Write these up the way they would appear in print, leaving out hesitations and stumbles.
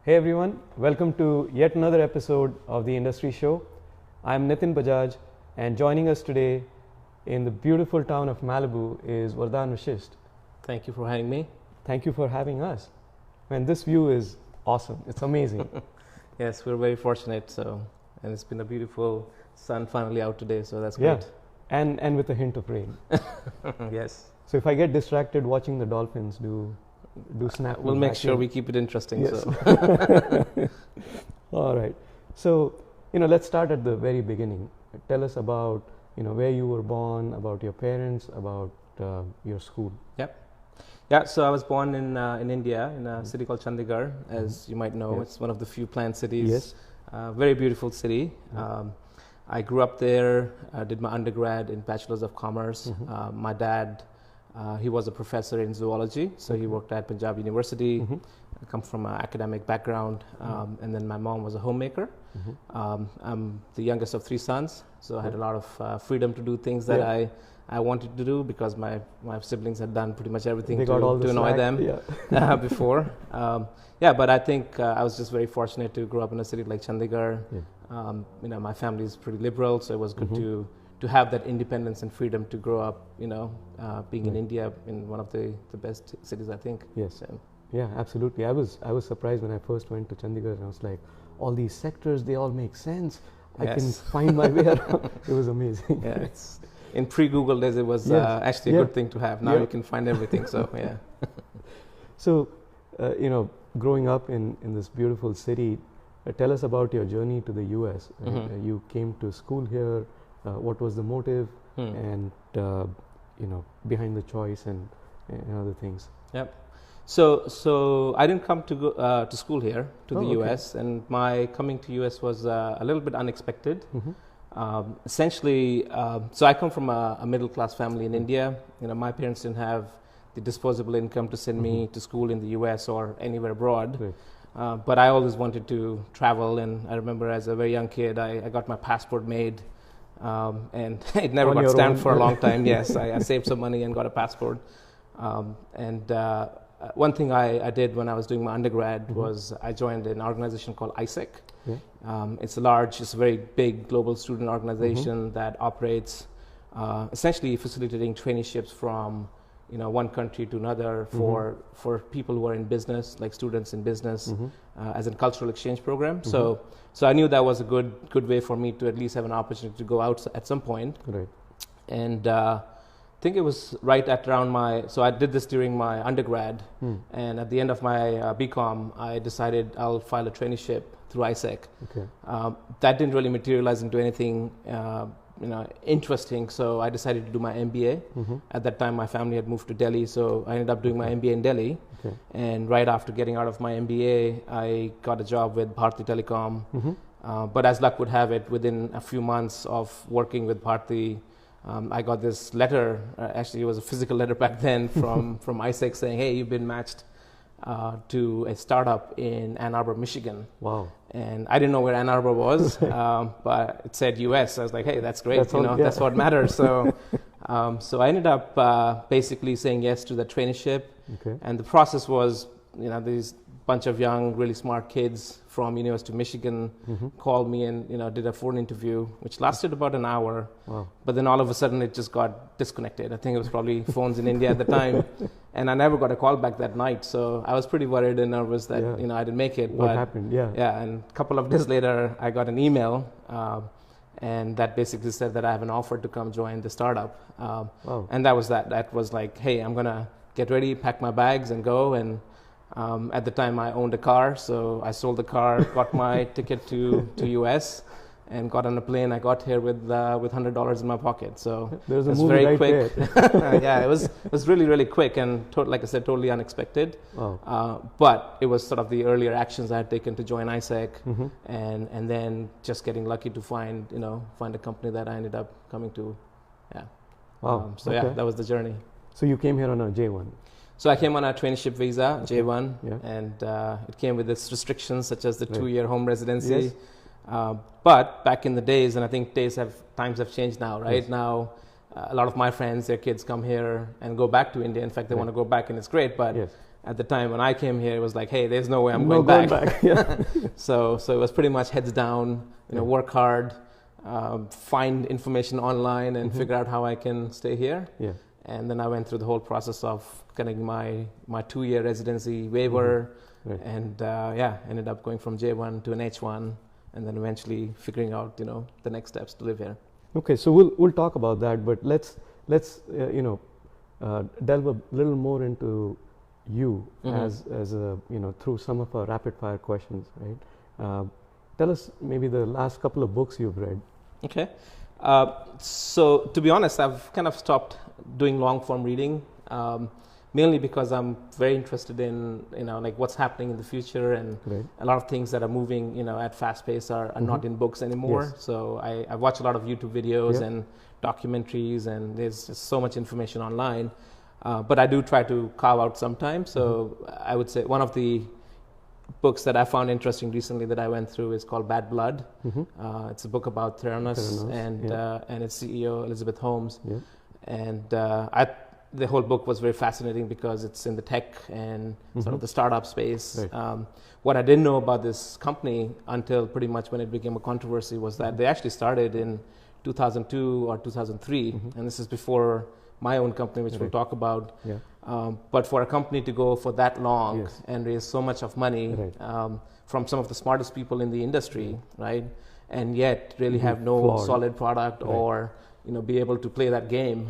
Hey everyone, welcome to yet another episode of the Industry Show. I'm Nitin Bajaj, and joining us today in the beautiful town of Malibu is Vardaan Vasisht. Thank you for having me. Thank you for having us. Man, this view is awesome. It's amazing. Yes, we're very fortunate. And it's been a beautiful sun finally out today, so that's great. Yeah, and with a hint of rain. Yes. So if I get distracted watching the dolphins, do snap. We'll make sure we keep it interesting. Yes. So. All right. So, let's start at the very beginning. Tell us about, where you were born, about your parents, about your school. Yep. Yeah, so I was born in India, in a city called Chandigarh, as you might know. Yes. It's one of the few planned cities. Yes. Very beautiful city. I grew up there, did my undergrad in Bachelor's of Commerce. My dad, he was a professor in zoology, so he worked at Punjab University. I come from an academic background, and then my mom was a homemaker. I'm the youngest of three sons, so I had a lot of freedom to do things that I wanted to do because my siblings had done pretty much everything to annoy them before. But I think I was just very fortunate to grow up in a city like Chandigarh. My family is pretty liberal, so it was good to have that independence and freedom to grow up, being in India, in one of the best cities, I think. Yes. So. Yeah, absolutely. I was surprised when I first went to Chandigarh, and I was like, all these sectors, they all make sense. I can find my way around. It was amazing. Yeah, it's in pre-Google days, it was actually a good thing to have. Now you can find everything. So yeah. So, growing up in this beautiful city, tell us about your journey to the U.S. You came to school here. What was the motive, and behind the choice and other things? Yep. So I didn't come to school here to the U.S. and my coming to U.S. was a little bit unexpected. Essentially, so I come from a middle class family in India. My parents didn't have the disposable income to send me to school in the U.S. or anywhere abroad. Right. But I always wanted to travel, and I remember as a very young kid, I got my passport made. And it never got stamped for a long time. Yes, I saved some money and got a passport. One thing I did when I was doing my undergrad was I joined an organization called ISEC. It's a very big global student organization that operates essentially facilitating traineeships from one country to another for people who are in business, like students in business, as a cultural exchange program. So I knew that was a good way for me to at least have an opportunity to go out at some point. Right. And I think it was right at around so I did this during my undergrad, and at the end of my BCom, I decided I'll file a traineeship through ISEC. Okay. That didn't really materialize into anything interesting, so I decided to do my MBA. At that time, my family had moved to Delhi, so I ended up doing my MBA in Delhi. Okay. And right after getting out of my MBA, I got a job with Bharti Telecom. But as luck would have it, within a few months of working with Bharti, I got this letter, actually it was a physical letter back then from ISEC saying, hey, you've been matched to a startup in Ann Arbor, Michigan. Wow. And I didn't know where Ann Arbor was, but it said US. I was like, hey, that's great, that's what matters. So I ended up basically saying yes to the traineeship. Okay. And the process was, these bunch of young, really smart kids from University of Michigan called me and did a phone interview, which lasted about an hour. Wow. But then all of a sudden it just got disconnected. I think it was probably phones in India at the time, and I never got a call back that night. So I was pretty worried and nervous that I didn't make it. What happened? Yeah. And a couple of days later, I got an email, and that basically said that I have an offer to come join the startup. Wow. And that was that. That was like, hey, I'm gonna get ready, pack my bags, and go. And at the time, I owned a car, so I sold the car, got my ticket to US, and got on a plane. I got here with $100 in my pocket. So it was very right quick. Yeah, it was really, really quick, and like I said, totally unexpected. Wow. But it was sort of the earlier actions I had taken to join ISEC, and then just getting lucky to find a company that I ended up coming to. Yeah. Wow. That was the journey. So you came here on a J1. So I came on a traineeship visa, J1, and it came with its restrictions such as the 2-year home residency. Yes. But back in the days, and I think times have changed now, right? Yes. Now, a lot of my friends, their kids come here and go back to India. In fact, they want to go back, and it's great. But at the time when I came here, it was like, hey, there's no way I'm No going back. Yeah. So it was pretty much heads down, work hard, find information online and figure out how I can stay here. Yeah. And then I went through the whole process of getting my 2-year residency waiver, and ended up going from J1 to an H1, and then eventually figuring out the next steps to live here. Okay, so we'll talk about that, but let's delve a little more into you as a through some of our rapid fire questions, right? Tell us maybe the last couple of books you've read. Okay. So to be honest, I've kind of stopped doing long form reading, mainly because I'm very interested in like what's happening in the future, and a lot of things that are moving at fast pace are not in books anymore. Yes. So I watch a lot of YouTube videos and documentaries, and there's just so much information online. But I do try to carve out some time. So I would say one of the books that I found interesting recently that I went through is called Bad Blood. It's a book about Theranos and its CEO Elizabeth Holmes. Yeah. And the whole book was very fascinating because it's in the tech and sort of the startup space. Right. What I didn't know about this company until pretty much when it became a controversy was that they actually started in 2002 or 2003, and this is before my own company, which we'll talk about. Yeah. But for a company to go for that long and raise so much of money from some of the smartest people in the industry, right, and yet really have no solid product or be able to play that game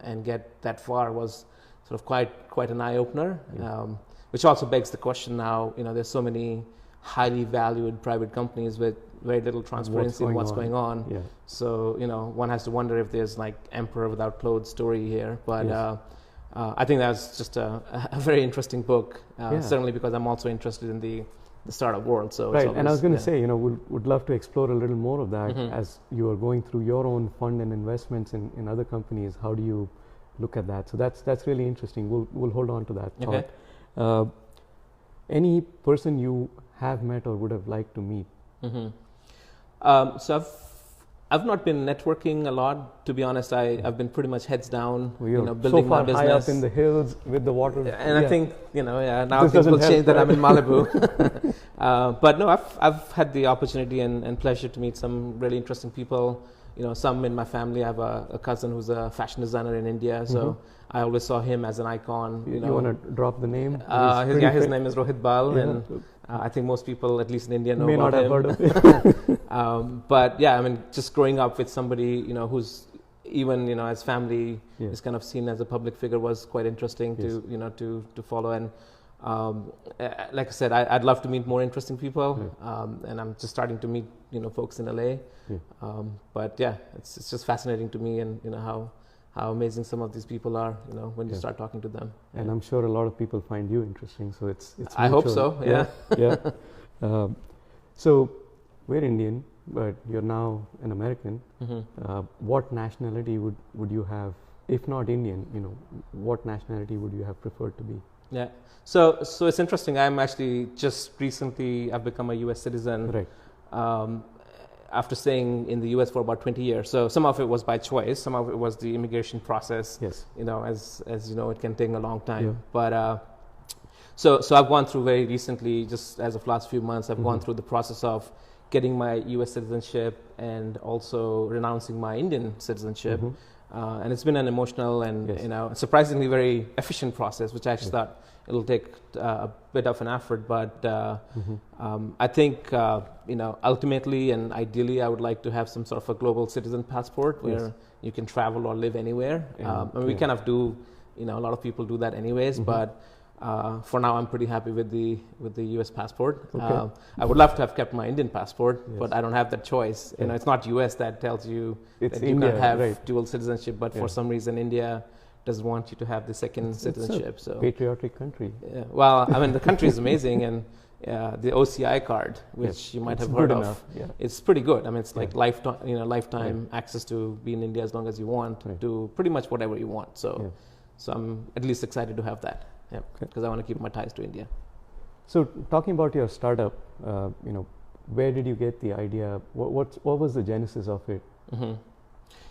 and get that far was sort of quite an eye opener. Which also begs the question now. There's so many highly valued private companies with very little transparency in what's going on. Yeah. So one has to wonder if there's like emperor without clothes story here. But I think that's just a very interesting book. Certainly because I'm also interested in the startup world. So right, and I was going to say, would love to explore a little more of that as you are going through your own fund and investments in other companies. How do you look at that? So that's really interesting. We'll hold on to that thought. Okay. Any person you have met or would have liked to meet? So I've not been networking a lot, to be honest. I've been pretty much heads down, building my business. High up in the hills with the water. And I think, now things will change that I'm in Malibu. But no, I've had the opportunity and pleasure to meet some really interesting people. Some in my family. I have a cousin who's a fashion designer in India, so I always saw him as an icon. You want to drop the name? His name is Rohit Bal, and I think most people, at least in India, know about him. May not have heard of it. But yeah, I mean, just growing up with somebody who's even as family is kind of seen as a public figure was quite interesting to follow. And like I said, I'd love to meet more interesting people, and I'm just starting to meet folks in LA. But yeah, it's just fascinating to me, and how amazing some of these people are, when you start talking to them. And I'm sure a lot of people find you interesting. So it's I hope so. Yeah. So we're Indian, but you're now an American. What nationality would you have, if not Indian? What nationality would you have preferred to be? Yeah. So it's interesting. I'm actually just recently I've become a U.S. citizen. Right. After staying in the U.S. for about 20 years. So some of it was by choice. Some of it was the immigration process. Yes. As you know, it can take a long time. Yeah. But so I've gone through very recently, just as of last few months, I've gone through the process of getting my U.S. citizenship and also renouncing my Indian citizenship. And it's been an emotional and surprisingly very efficient process, which I actually thought it'll take a bit of an effort. But I think ultimately and ideally, I would like to have some sort of a global citizen passport where you can travel or live anywhere. And we kind of do, a lot of people do that anyways. But for now, I'm pretty happy with the U.S. passport. Okay. I would love to have kept my Indian passport, but I don't have that choice. It's not U.S. that tells you that you can have dual citizenship, but for some reason, India doesn't want you to have the second citizenship. It's a patriotic country. Yeah. Well, I mean, the country is amazing, and the OCI card, which you might have heard of, it's pretty good. I mean, it's like lifetime access to be in India as long as you want, to do pretty much whatever you want. So I'm at least excited to have that. Yeah, because I want to keep my ties to India. So talking about your startup, where did you get the idea? What was the genesis of it?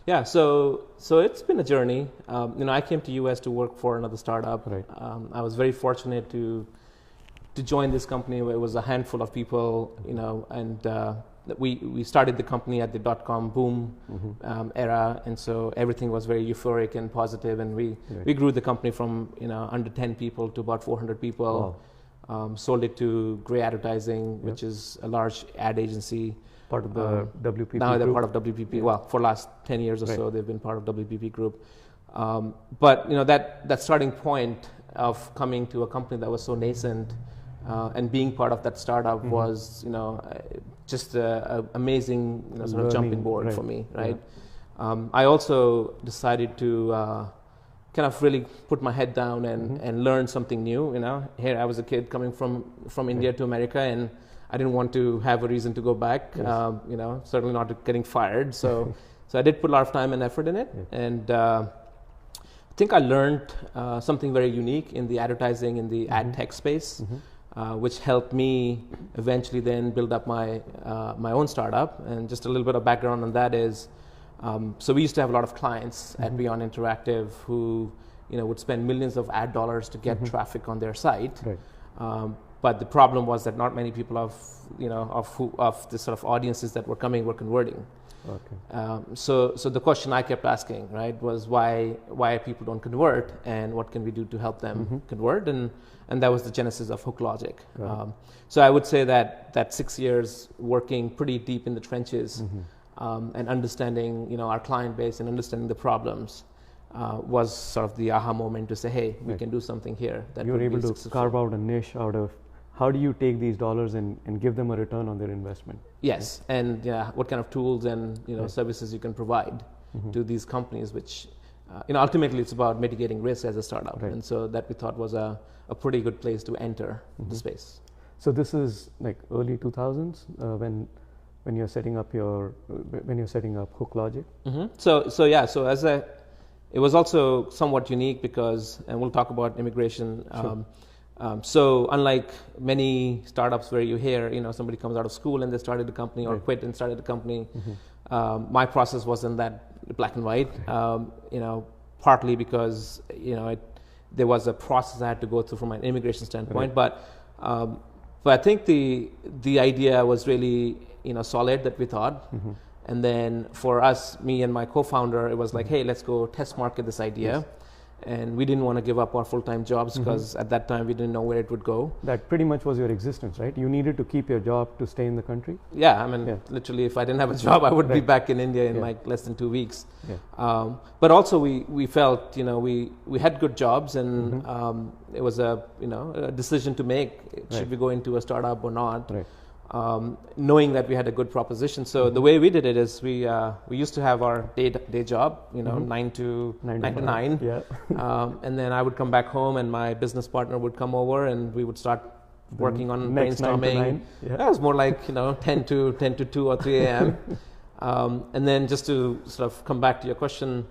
Yeah, so it's been a journey. I came to US to work for another startup. Right. I was very fortunate to join this company where it was a handful of people, and we started the company at the .com boom era, and so everything was very euphoric and positive, and we grew the company from under 10 people to about 400 people. Wow. Sold it to Gray Advertising, which is a large ad agency. Part of the WPP now they're group. part of WPP. Yeah. Well, for the last 10 years or so, they've been part of WPP group. But that starting point of coming to a company that was so nascent and being part of that startup was just an amazing sort of jumping board for me, right? Yeah. I also decided to kind of really put my head down and learn something new. Here I was a kid coming from India to America, and I didn't want to have a reason to go back. Yes. Certainly not getting fired. So I did put a lot of time and effort in it, and I think I learned something very unique in the advertising in the ad tech space, which helped me eventually then build up my own startup. And just a little bit of background on that is, so we used to have a lot of clients at Beyond Interactive who would spend millions of ad dollars to get traffic on their site. Right. But the problem was that not many people of the sort of audiences that were coming were converting. Okay. So the question I kept asking, right, was why people don't convert, and what can we do to help them convert, and that was the genesis of Hook Logic. So I would say that 6 years working pretty deep in the trenches and understanding our client base and understanding the problems was sort of the aha moment to say, hey, we can do something here. That you were able to carve out a niche out of. How do you take these dollars and give them a return on their investment? Yes, and what kind of tools and services you can provide to these companies, which ultimately it's about mitigating risk as a startup, and so that we thought was a pretty good place to enter the space. So this is like early 2000s when you're setting up Hook Logic. So it was also somewhat unique because, and we'll talk about immigration. Sure. So unlike many startups where you hear, somebody comes out of school and they started a company or quit and started a company, my process wasn't that black and white. Partly because there was a process I had to go through from an immigration standpoint, but I think the idea was really solid that we thought, and then for us, me and my co-founder, it was like, hey, let's go test market this idea. Yes. And we didn't want to give up our full-time jobs because at that time we didn't know where it would go. That pretty much was your existence, right? You needed to keep your job to stay in the country? Yeah, literally if I didn't have a job, I would be back in India in like less than 2 weeks. Yeah. But also we felt, we had good jobs, and it was a decision to make. Should we go into a startup or not? Right. Knowing that we had a good proposition. So the way we did it is we used to have our day job, 9 to 9. Yeah. And then I would come back home, and my business partner would come over, and we would start working on brainstorming. 9 to 9. Yeah. That was more like 10 to 2 or 3 a.m. And then just to sort of come back to your question,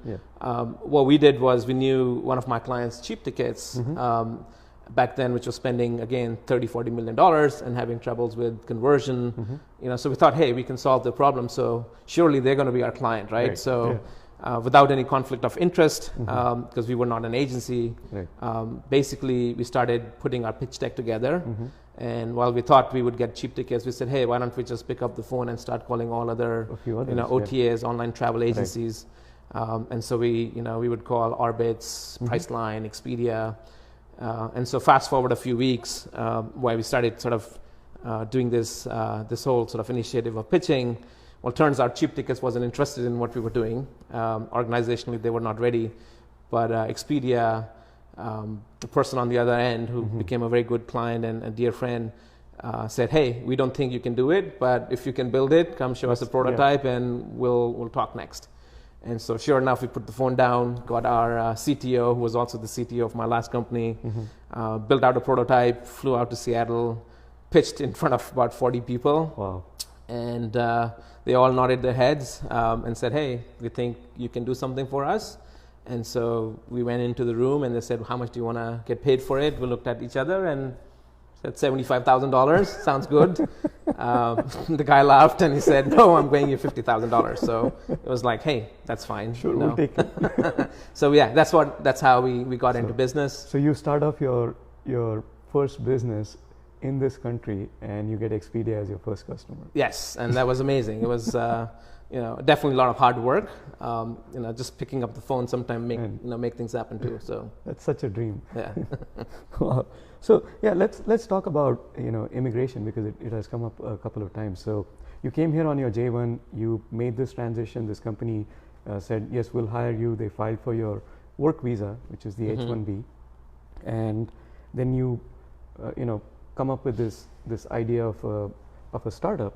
what we did was we knew one of my clients' cheap tickets. Back then, which was spending again $30-40 million and having troubles with conversion, so we thought, hey, we can solve the problem. So surely they're going to be our client, right? So without any conflict of interest, because we were not an agency, basically we started putting our pitch deck together. And while we thought we would get cheap tickets, we said, hey, why don't we just pick up the phone and start calling all other OTAs, online travel agencies. And so we would call Orbitz, Priceline, Expedia. And so fast forward a few weeks, where we started sort of doing this whole sort of initiative of pitching. Well, turns out cheap tickets wasn't interested in what we were doing. Organizationally, they were not ready. But Expedia, the person on the other end who became a very good client and a dear friend, said, hey, we don't think you can do it, but if you can build it, come show us a prototype and we'll talk next. And so sure enough, we put the phone down, got our CTO, who was also the CTO of my last company, built out a prototype, flew out to Seattle, pitched in front of about 40 people. Wow. And they all nodded their heads and said, hey, we think you can do something for us. And so we went into the room and they said, how much do you want to get paid for it? We looked at each other and Said $75,000. Sounds good. The guy laughed and he said, "No, I'm paying you $50,000." So it was like, "Hey, that's fine. Sure, we'll take it." So yeah, that's how we got into business. So you start off your first business in this country, and you get Expedia as your first customer. Yes, and that was amazing. It was definitely a lot of hard work. Just picking up the phone sometimes make things happen too. So that's such a dream. Yeah. Wow. So yeah, let's talk about immigration, because it has come up a couple of times. So you came here on your J1, you made this transition. This company said, yes, we'll hire you. They filed for your work visa, which is the H1B, and then you come up with this idea of a startup.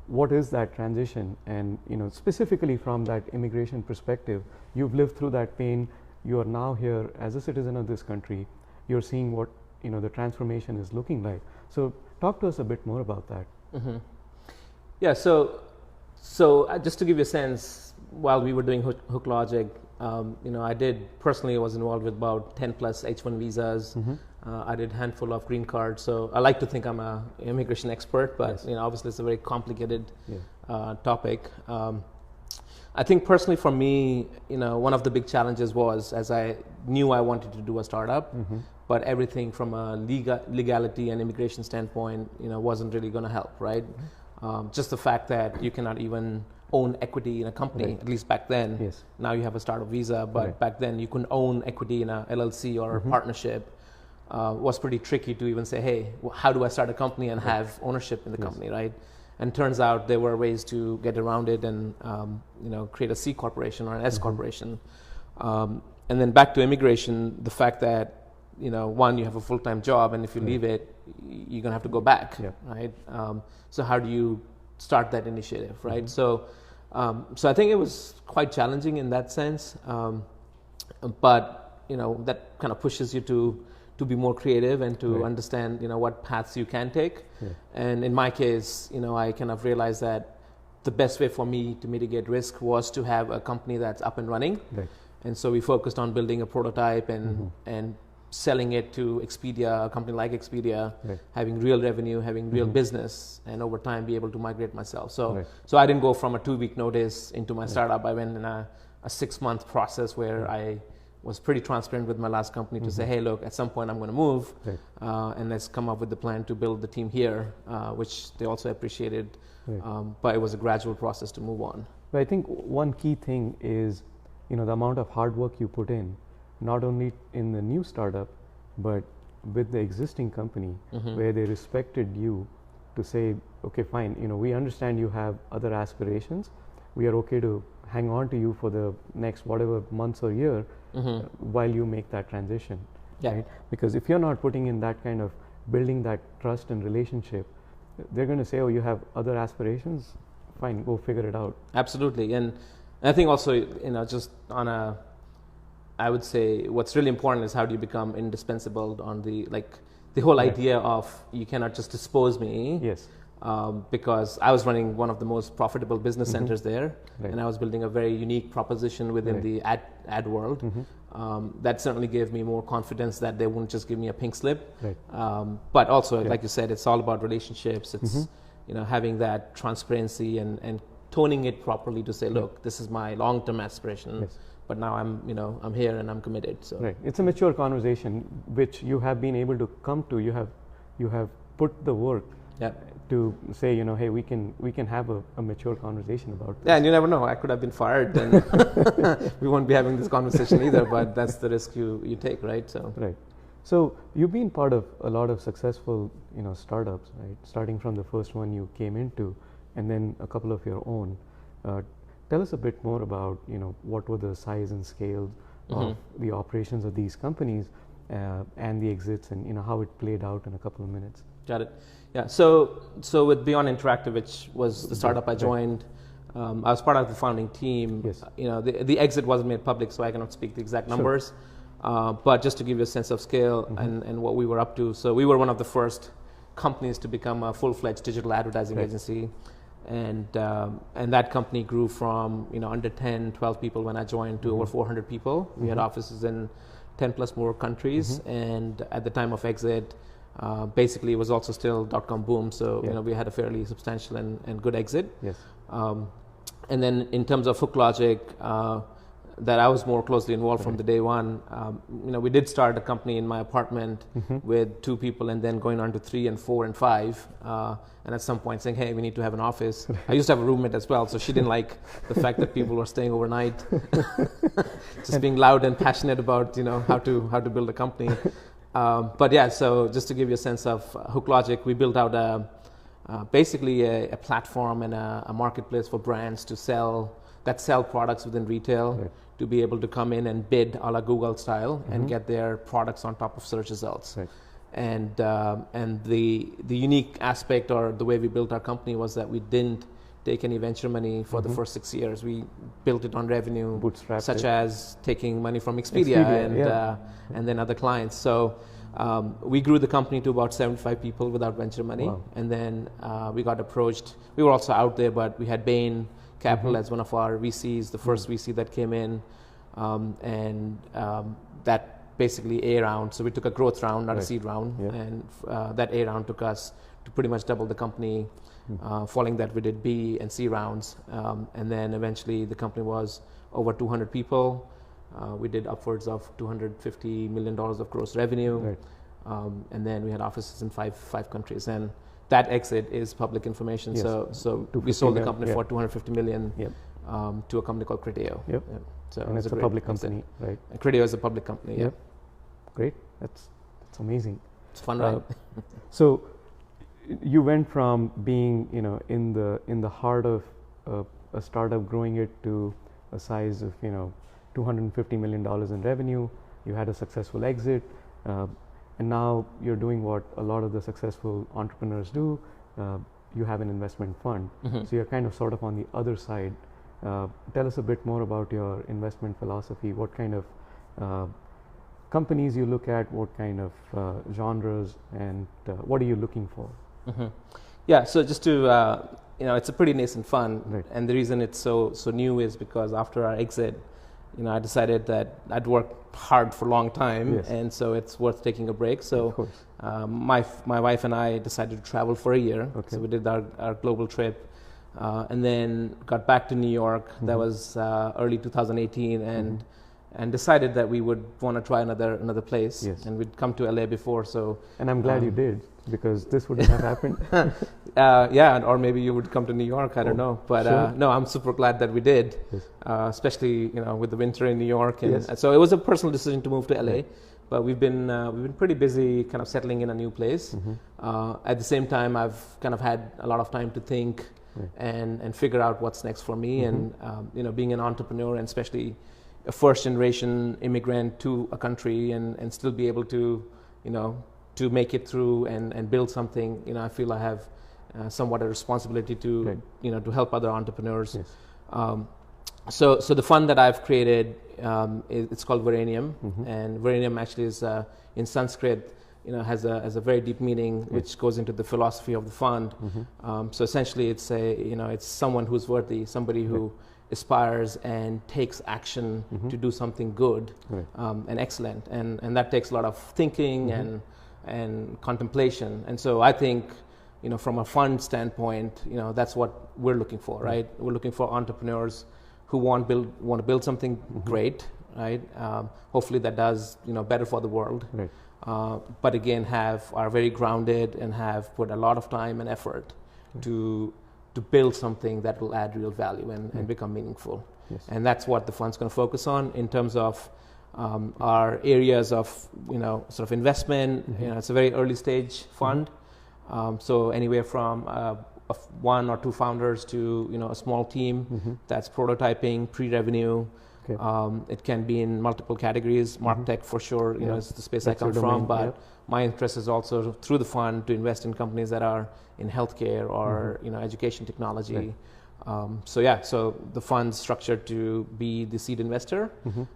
What is that transition? And specifically from that immigration perspective, you've lived through that pain. You are now here as a citizen of this country. You're seeing what the transformation is looking like. So talk to us a bit more about that. Mm-hmm. Yeah. So just to give you a sense, while we were doing Hook Logic, I was involved with about 10 plus H1 visas. Mm-hmm. I did a handful of green cards. So I like to think I'm an immigration expert, but yes. Obviously it's a very complicated topic. I think personally for me, one of the big challenges was, as I knew I wanted to do a startup, mm-hmm. but everything from a legality and immigration standpoint, wasn't really going to help, right? Mm-hmm. Just the fact that you cannot even own equity in a company, right. At least back then. Yes. Now you have a startup visa, but right. Back then you couldn't own equity in a LLC or mm-hmm. a partnership. Was pretty tricky to even say, hey, how do I start a company and have ownership in the company, right? And turns out there were ways to get around it and create a C corporation or an S mm-hmm. corporation. And then back to immigration, the fact that one, you have a full-time job, and if you leave it, you're gonna have to go back, right? So how do you start that initiative, right? Mm-hmm. So I think it was quite challenging in that sense, but that kind of pushes you to be more creative and to right. understand, what paths you can take. Yeah. And in my case, I kind of realized that the best way for me to mitigate risk was to have a company that's up and running. Right. And so we focused on building a prototype and selling it to Expedia, a company like Expedia, right. having real revenue, having real mm-hmm. business, and over time be able to migrate myself. So, right. so I didn't go from a 2-week notice into my startup. I went in a 6-month process where I was pretty transparent with my last company to say, hey, look, at some point I'm going to move, right. And let's come up with the plan to build the team here, which they also appreciated. Right. But it was a gradual process to move on. But I think one key thing is, the amount of hard work you put in, not only in the new startup, but with the existing company, mm-hmm. where they respected you to say, okay, fine, we understand you have other aspirations. We are okay to hang on to you for the next whatever months or year, mm-hmm. While you make that transition. Yeah. Right? Because if you're not putting in that kind of building that trust and relationship, they're going to say, oh, you have other aspirations? Fine, go figure it out. Absolutely. And I think also, just on I would say what's really important is how do you become indispensable on the whole right. idea of you cannot just dispose me. Yes. Because I was running one of the most profitable business mm-hmm. centers there, right. and I was building a very unique proposition within right. the ad world. Mm-hmm. That certainly gave me more confidence that they wouldn't just give me a pink slip. Right. But also, like you said, it's all about relationships. It's mm-hmm. Having that transparency and toning it properly to say, look, this is my long-term aspiration. Yes. But now I'm here and I'm committed. So right, it's a mature conversation which you have been able to come to. You have put the work. Yeah. To say, hey, we can have a mature conversation about this. Yeah, and you never know. I could have been fired, and we won't be having this conversation either. But that's the risk you take, right? So right. So you've been part of a lot of successful, startups, right? Starting from the first one you came into, and then a couple of your own. Tell us a bit more about, what were the size and scale mm-hmm. of the operations of these companies and the exits, and how it played out in a couple of minutes. Got it. Yeah. So with Beyond Interactive, which was the startup I joined, I was part of the founding team. Yes. The exit wasn't made public, so I cannot speak the exact numbers. Sure. But just to give you a sense of scale mm-hmm. and what we were up to, so we were one of the first companies to become a full-fledged digital advertising right. agency. And that company grew from under 10, 12 people when I joined to mm-hmm. over 400 people. We mm-hmm. had offices in 10 plus more countries, mm-hmm. and at the time of exit, Basically, it was also still dot-com boom, so Yeah. we had a fairly substantial and good exit. Yes. And then in terms of Hook Logic, that I was more closely involved from Right. the day one. We did start a company in my apartment with 2 people, and then going on to 3 and 4 and 5. And at some point saying, hey, we need to have an office. I used to have a roommate as well, so she didn't like the fact that people were staying overnight. Just being loud and passionate about how to build a company. But yeah, so just to give you a sense of Hook Logic, we built out basically a platform and a marketplace for brands to sell products within retail, Right. to be able to come in and bid a la Google style and get their products on top of search results. Right. And the unique aspect, or the way we built our company, was that we didn't take any venture money for the first 6 years. We built it on revenue, Bootstrapped such it. as taking money from Expedia and then other clients. So we grew the company to about 75 people without venture money. Wow. And then we got approached. We were also out there, but we had Bain Capital as one of our VCs, the first VC that came in, and that basically A round. So we took a growth round, not a Right. seed round, Yeah. and that A round took us to pretty much double the company. Following that, we did B and C rounds, and then eventually the company was over 200 people. We did upwards of $250 million of gross revenue, Right. and then we had offices in five countries. And that exit is public information. Yes. So we 250 sold the million, company for $250 million Yep. to a company called Criteo. Yep. So And it was it's a great public exit. company, right? And Criteo is a public company. Yeah, Yep. Great. That's amazing. it's fun, right? So you went from being, in the heart of a startup, growing it to a size of, $250 million in revenue. You had a successful exit, and now you're doing what a lot of the successful entrepreneurs do. You have an investment fund. So you're kind of sort of on the other side. Tell us a bit more about your investment philosophy. What kind of companies you look at, what kind of genres, and what are you looking for? Yeah, so just to, it's a pretty nascent fund. Right. And the reason it's so new is because after our exit, I decided that I'd worked hard for a long time, Yes. and so it's worth taking a break. Of So course. my wife and I decided to travel for a year. Okay. So we did our global trip, and then got back to New York. That was early 2018, and decided that we would want to try another place. Yes. And we'd come to LA before, so And I'm glad you did, because this wouldn't have happened. yeah, or maybe you would come to New York. I don't know, but sure. no, I'm super glad that we did, Yes. especially with the winter in New York, and Yes. so it was a personal decision to move to LA. But we've been pretty busy, kind of settling in a new place. At the same time, I've kind of had a lot of time to think Right. and figure out what's next for me. And being an entrepreneur, and especially a first generation immigrant to a country, and still be able to to make it through and build something, I feel I have somewhat a responsibility to Right. to help other entrepreneurs. Yes. So the fund that I've created, it's called Varanium, and Varanium actually is in Sanskrit, has a very deep meaning, which goes into the philosophy of the fund. So essentially, it's it's someone who's worthy, somebody who aspires and takes action to do something good Right. and excellent, and that takes a lot of thinking and contemplation. And so I think, from a fund standpoint, that's what we're looking for, right? We're looking for entrepreneurs who want to build something great, right? Hopefully that does better for the world. Right. But again, are very grounded and have put a lot of time and effort to build something that will add real value and become meaningful. Yes. And that's what the fund's going to focus on in terms of our areas of sort of investment. It's a very early stage fund, so anywhere from of 1 or 2 founders to a small team that's prototyping, pre-revenue. Okay. It can be in multiple categories. Martech for sure, is the space That's I your come from. domain, But yep. my interest is also through the fund to invest in companies that are in healthcare or education technology. Right. So the fund's structured to be the seed investor,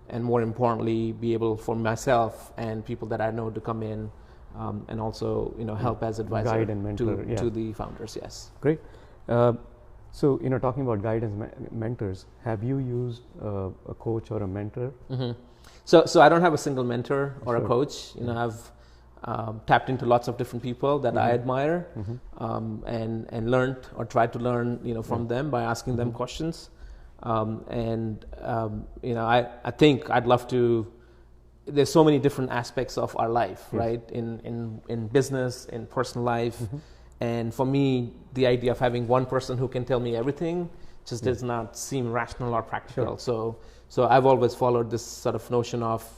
and more importantly, be able for myself and people that I know to come in and also help as advisor, Guide and mentor, to the founders. Yes. Great. So, talking about guidance mentors, have you used a coach or a mentor? So I don't have a single mentor or a Sure. coach. tapped into lots of different people that I admire, and learned or tried to learn, from them by asking them questions. I think I'd love to. There's so many different aspects of our life, right? In business, in personal life, and for me, the idea of having one person who can tell me everything just does not seem rational or practical. So I've always followed this sort of notion of,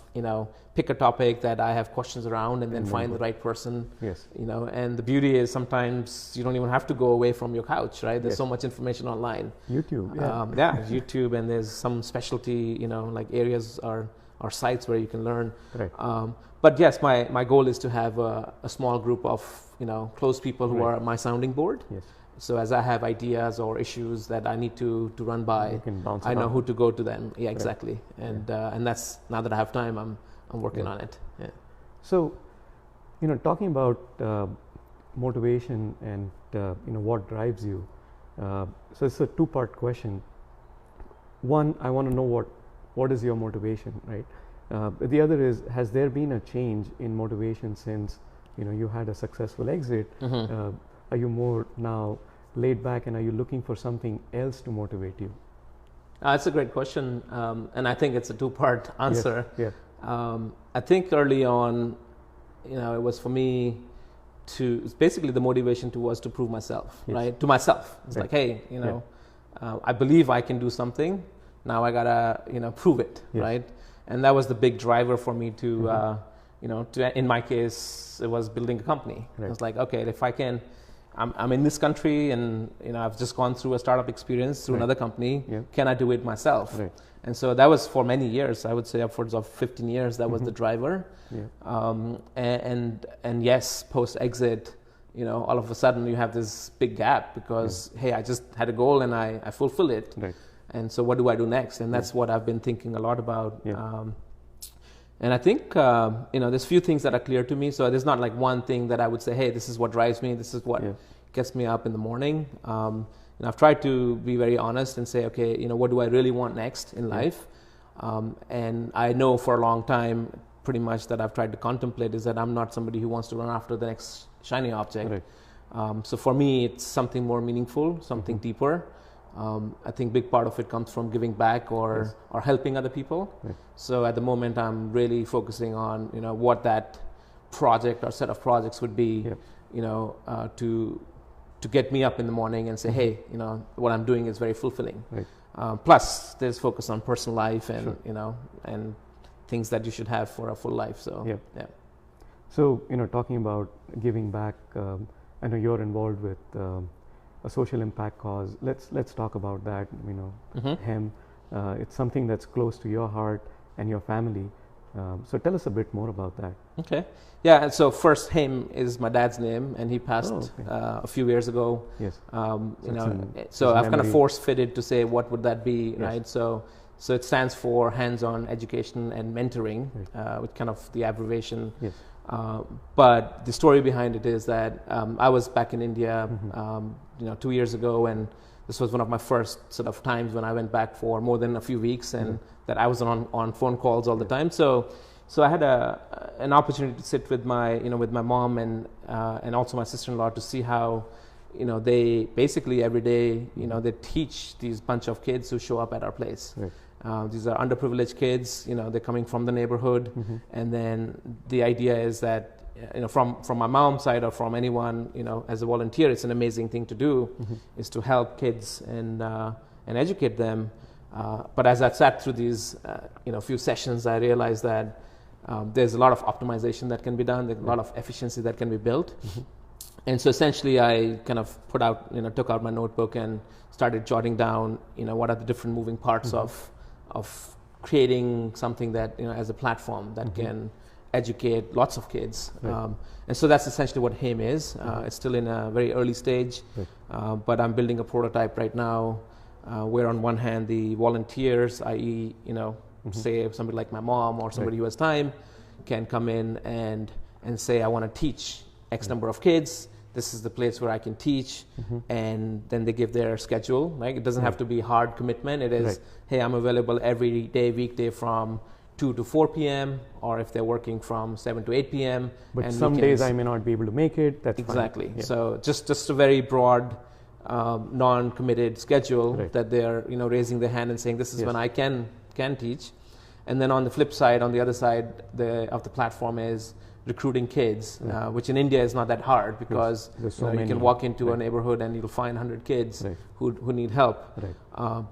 pick a topic that I have questions around and then find the right person. And the beauty is sometimes you don't even have to go away from your couch, right? There's so much information online. YouTube. YouTube, and there's some specialty, like areas or sites where you can learn. Right. But yes, my goal is to have a small group of, close people who are my sounding board. Yes. So as I have ideas or issues that I need to run by, I know who to go to then. Yeah, exactly. And that's, now that I have time, I'm working on it. Yeah. So, talking about motivation and what drives you. So it's a two-part question. One, I want to know what is your motivation, right? The other is, has there been a change in motivation since you had a successful exit? Are you more now laid back, and are you looking for something else to motivate you? That's a great question, and I think it's a two-part answer. Yes. I think early on, it was for me basically the motivation was to prove myself, right? To myself. It's like, hey, I believe I can do something. Now I gotta, prove it, right? And that was the big driver for me to, in my case, it was building a company. Right. It was like, okay, if I can, I'm in this country, and I've just gone through a startup experience through another company. Can I do it myself? Right. And so that was for many years. I would say upwards of 15 years. That was the driver. And yes, post exit, all of a sudden you have this big gap because hey, I just had a goal and I fulfilled it. Right. And so what do I do next? And that's what I've been thinking a lot about. And I think, there's few things that are clear to me. So there's not like one thing that I would say, hey, this is what drives me. This is what gets me up in the morning. And I've tried to be very honest and say, okay, what do I really want next in life? And I know for a long time, pretty much that I've tried to contemplate is that I'm not somebody who wants to run after the next shiny object. Right. So for me, it's something more meaningful, something deeper. I think big part of it comes from giving back or helping other people. Right. So at the moment, I'm really focusing on what that project or set of projects would be, to get me up in the morning and say, hey, what I'm doing is very fulfilling. Right. Plus, there's focus on personal life and and things that you should have for a full life. So So talking about giving back, I know you're involved with a social impact cause. Let's talk about that. HEM. It's something that's close to your heart and your family. So tell us a bit more about that. Okay. Yeah. And so first, HEM is my dad's name, and he passed a few years ago. Yes. So I've kind of force-fitted to say what would that be, right? So it stands for hands-on education and mentoring, with kind of the abbreviation. Yes. But the story behind it is that I was back in India, 2 years ago, and this was one of my first sort of times when I went back for more than a few weeks, and that I was on phone calls all the time. So I had an opportunity to sit with my mom and also my sister-in-law to see how they basically every day they teach these bunch of kids who show up at our place. Right. These are underprivileged kids, they're coming from the neighborhood, and then the idea is that from my mom's side or from anyone as a volunteer, it's an amazing thing to do, is to help kids and educate them. But as I sat through these few sessions, I realized that there's a lot of optimization that can be done, there's a lot of efficiency that can be built. And so essentially I kind of took out my notebook and started jotting down what are the different moving parts of creating something that as a platform that can educate lots of kids. Right. And so that's essentially what HEM is. It's still in a very early stage, but I'm building a prototype right now where on one hand the volunteers, i.e. say somebody like my mom or somebody who has time, can come in and say, I want to teach X number of kids. This is the place where I can teach, and then they give their schedule. Right? It doesn't have to be hard commitment. It is, hey, I'm available every day, weekday from 2 to 4 p.m. or if they're working from 7 to 8 p.m. But and some days I may not be able to make it. That's exactly. Fine. Yeah. So just a very broad, non-committed schedule that they're raising their hand and saying this is when I can teach. And then on the flip side, on the other side of the platform is recruiting kids, which in India is not that hard because you can walk into a neighborhood and you'll find 100 kids who need help.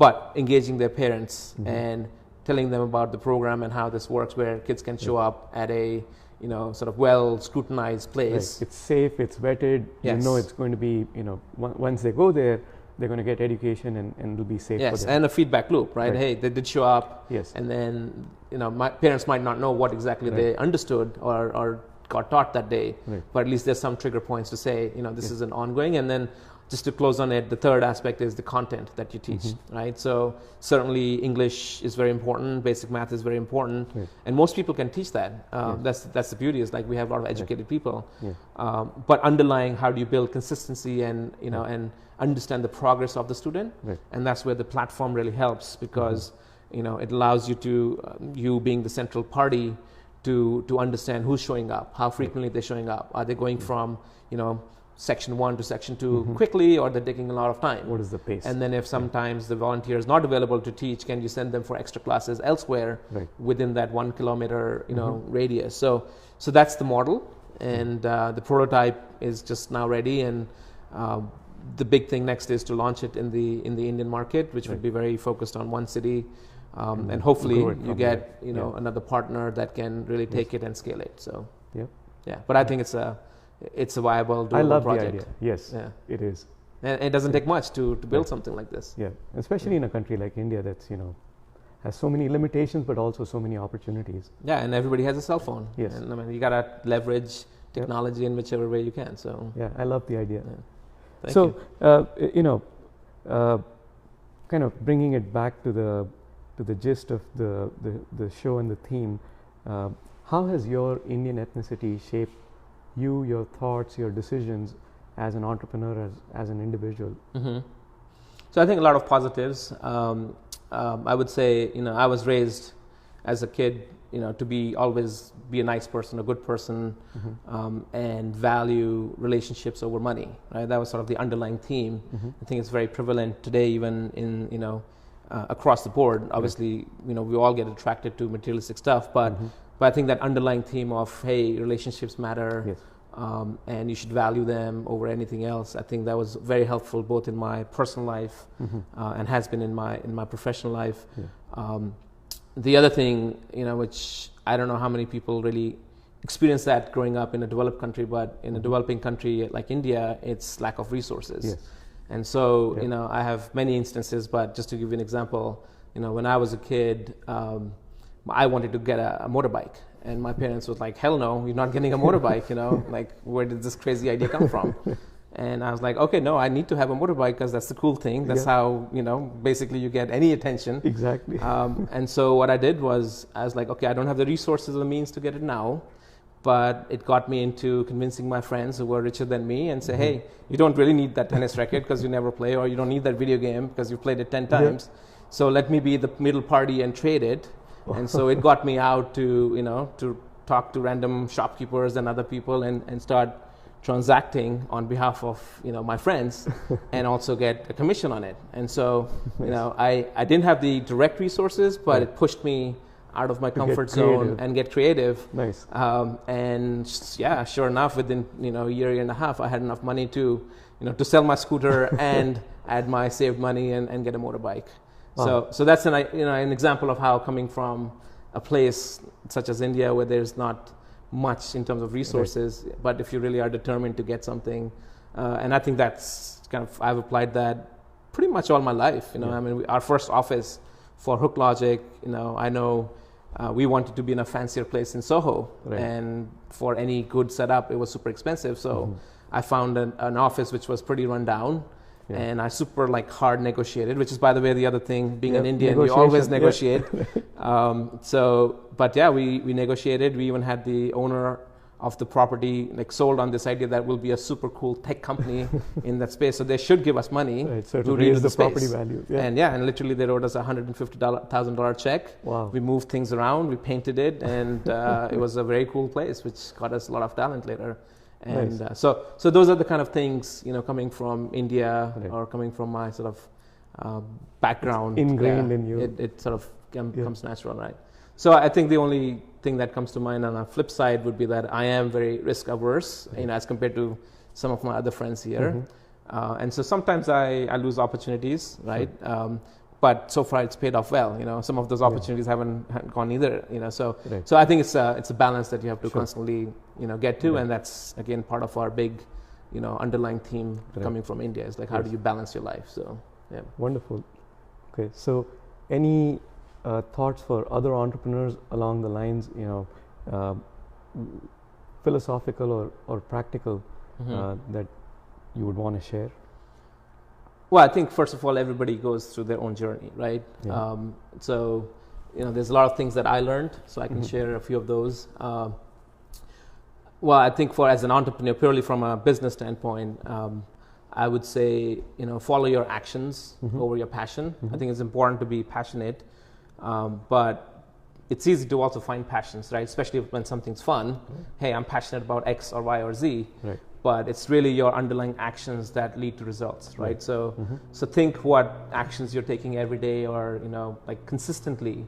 But engaging their parents and telling them about the program and how this works, where kids can show up at a sort of well scrutinized place. It's safe, it's vetted. Yes. It's going to be once they go there, they're going to get education and it'll be safe for them. And a feedback loop, right? Hey, they did show up. Yes. And then, my parents might not know what exactly they understood or got taught that day, but at least there's some trigger points to say, this is an ongoing. And then just to close on it, the third aspect is the content that you teach, right? So certainly English is very important, basic math is very important, and most people can teach that. That's the beauty, is like we have a lot of educated people. But underlying, how do you build consistency and and understand the progress of the student? And that's where the platform really helps, because it allows you to you being the central party to understand who's showing up, how frequently they're showing up. Are they going from section 1 to section 2 quickly, or they're taking a lot of time? What is the pace? And then if sometimes the volunteer is not available to teach, can you send them for extra classes elsewhere within that 1 kilometer radius? So that's the model, and the prototype is just now ready, and the big thing next is to launch it in the Indian market, which would be very focused on one city, and hopefully you get another partner that can really take it and scale it. So but I think it's a viable, doable project. I love the idea. Yes, it is. And it doesn't take much to build something like this. Yeah, especially in a country like India that's has so many limitations but also so many opportunities. Yeah, and everybody has a cell phone. Yes. And I mean, you gotta leverage technology in whichever way you can. So I love the idea. Thank you. Kind of bringing it back to the gist of the show and the theme, how has your Indian ethnicity shaped you, your thoughts, your decisions as an entrepreneur, as an individual? So I think a lot of positives. I would say, I was raised as a kid, to always be a nice person, a good person, and value relationships over money. Right? That was sort of the underlying theme. I think it's very prevalent today, even in across the board. Obviously, we all get attracted to materialistic stuff, but I think that underlying theme of, hey, relationships matter, and you should value them over anything else. I think that was very helpful both in my personal life and has been in my professional life. The other thing, which I don't know how many people really experience that growing up in a developed country, but in a developing country like India, it's lack of resources. And so, I have many instances, but just to give you an example, when I was a kid, I wanted to get a motorbike, and my parents was like, hell no, you're not getting a motorbike, like, where did this crazy idea come from? And I was like, okay, no, I need to have a motorbike because that's the cool thing. That's how, basically you get any attention. Exactly. And so what I did was, I was like, okay, I don't have the resources or the means to get it now, but it got me into convincing my friends who were richer than me and say, hey, you don't really need that tennis racket because you never play, or you don't need that video game because you've played it 10 times. So let me be the middle party and trade it. And so it got me out to, to talk to random shopkeepers and other people and start transacting on behalf of, my friends and also get a commission on it. And so, I didn't have the direct resources, but it pushed me out of my comfort zone and get creative. Nice. And sure enough, within, a year and a half, I had enough money to, to sell my scooter and add my saved money and get a motorbike. Wow. So that's an example of how, coming from a place such as India where there's not much in terms of resources, but if you really are determined to get something, and I think that's I've applied that pretty much all my life. I mean, our first office for Hook Logic, I know we wanted to be in a fancier place in Soho, and for any good setup, it was super expensive. So I found an office which was pretty run down. And I super hard negotiated, which is, by the way, the other thing, being an Indian, you always negotiate. We negotiated. We even had the owner of the property, like sold on this idea that we'll be a super cool tech company in that space. So they should give us money so to raise the space. property value. Yeah. And literally they wrote us a $150,000 check. Wow. We moved things around, we painted it, and it was a very cool place, which got us a lot of talent later. And nice. So those are the kind of things, coming from India or coming from my sort of background. It's ingrained in you. It sort of comes natural, right? So I think the only thing that comes to mind on the flip side would be that I am very risk averse, as compared to some of my other friends here. And so sometimes I lose opportunities, right? But so far it's paid off well. Some of those opportunities haven't gone either. So I think it's a balance that you have to constantly get to, and that's again part of our big underlying theme coming from India. Is like how do you balance your life? So yeah. Wonderful. Okay, so any thoughts for other entrepreneurs along the lines, philosophical or practical, that you would want to share? Well, I think first of all, everybody goes through their own journey, right? Yeah. So, there's a lot of things that I learned, so I can share a few of those. Well, I think as an entrepreneur, purely from a business standpoint, I would say, follow your actions over your passion. I think it's important to be passionate, but it's easy to also find passions, right? Especially when something's fun. Hey, I'm passionate about X or Y or Z. Right. But it's really your underlying actions that lead to results, right? So think what actions you're taking every day or, like consistently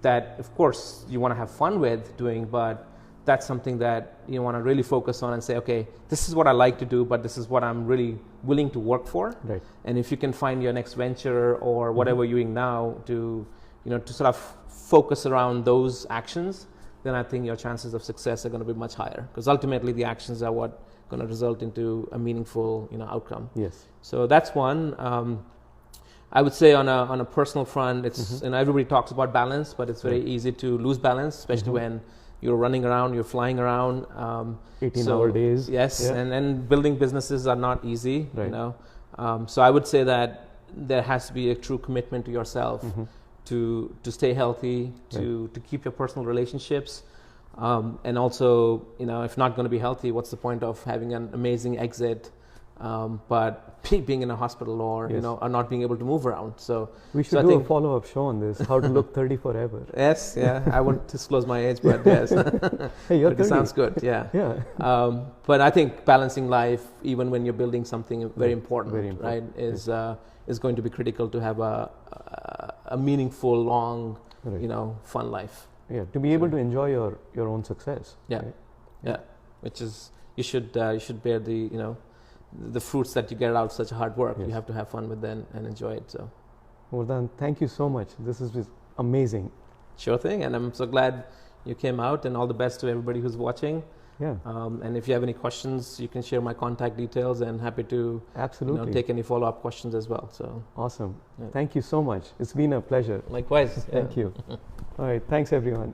that, of course, you want to have fun with doing, but that's something that you want to really focus on and say, okay, this is what I like to do, but this is what I'm really willing to work for. Right. And if you can find your next venture or whatever you're doing now to, to sort of focus around those actions, then I think your chances of success are going to be much higher, because ultimately the actions are what going to result into a meaningful outcome. Yes. So that's one. I would say on a personal front, it's everybody talks about balance, but it's very easy to lose balance, especially when you're running around, you're flying around. 18-hour days. Yes, and building businesses are not easy. Right. So I would say that there has to be a true commitment to yourself to stay healthy, to keep your personal relationships. And also, if not going to be healthy, what's the point of having an amazing exit, but being in a hospital or or not being able to move around? So we should do a follow-up show on this: how to look 30 forever. Yes, yeah. I won't disclose my age, but yes. Hey, you're 30. It sounds good. Yeah. Yeah. But I think balancing life, even when you're building something very important, right, is going to be critical to have a meaningful, long, fun life. Yeah, to be able to enjoy your own success. Yeah, right? Yeah. Which is you should bear the fruits that you get out of such hard work. Yes. You have to have fun with them and enjoy it. So, Vardaan, thank you so much. This is amazing. Sure thing, and I'm so glad you came out. And all the best to everybody who's watching. Yeah. And if you have any questions, you can share my contact details, and happy to absolutely take any follow-up questions as well. So awesome. Yeah. Thank you so much. It's been a pleasure. Likewise. Thank you. All right. Thanks, everyone.